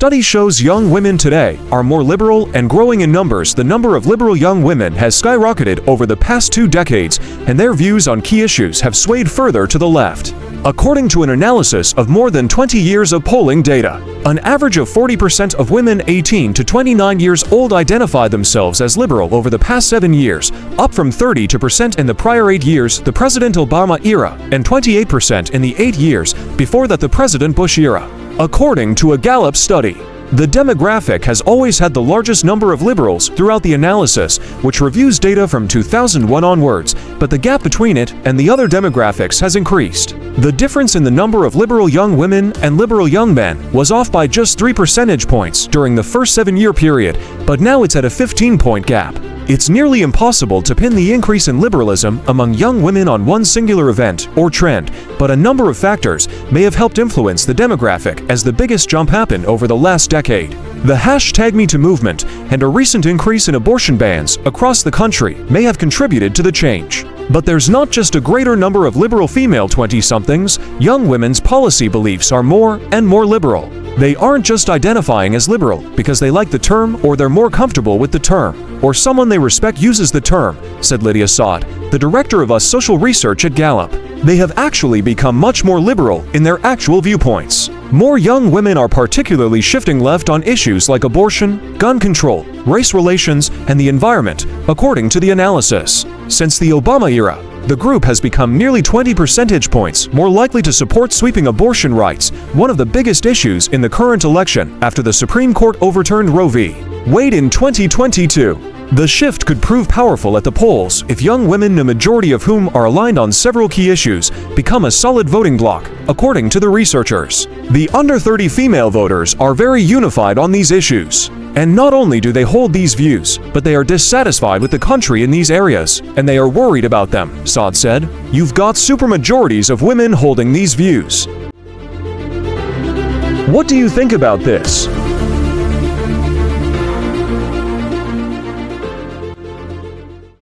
study shows young women today are more liberal and growing in numbers. The number of liberal young women has skyrocketed over the past 2 decades, and their views on key issues have swayed further to the left. According to an analysis of more than 20 years of polling data, an average of 40% of women 18 to 29 years old identify themselves as liberal over the past 7 years, up from 30% in the prior 8 years, the President Obama era, and 28% in the 8 years before that, the President Bush era. According to a Gallup study, the demographic has always had the largest number of liberals throughout the analysis, which reviews data from 2001 onwards, but the gap between it and the other demographics has increased. The difference in the number of liberal young women and liberal young men was off by just 3 percentage points during the first 7-year period, but now it's at a 15-point gap. It's nearly impossible to pin the increase in liberalism among young women on one singular event or trend, but a number of factors may have helped influence the demographic as the biggest jump happened over the last decade. The #MeToo movement and a recent increase in abortion bans across the country may have contributed to the change. But there's not just a greater number of liberal female 20-somethings, young women's policy beliefs are more and more liberal. They aren't just identifying as liberal because they like the term or they're more comfortable with the term, or someone they respect uses the term, said Lydia Sod, the director of social research at Gallup. They have actually become much more liberal in their actual viewpoints. More young women are particularly shifting left on issues like abortion, gun control, race relations, and the environment, according to the analysis. Since the Obama era, the group has become nearly 20 percentage points more likely to support sweeping abortion rights, one of the biggest issues in the current election after the Supreme Court overturned Roe v. Wade in 2022. The shift could prove powerful at the polls if young women, the majority of whom are aligned on several key issues, become a solid voting bloc, according to the researchers. The under 30 female voters are very unified on these issues. And not only do they hold these views, but they are dissatisfied with the country in these areas, and they are worried about them, Sod said. You've got supermajorities of women holding these views. What do you think about this?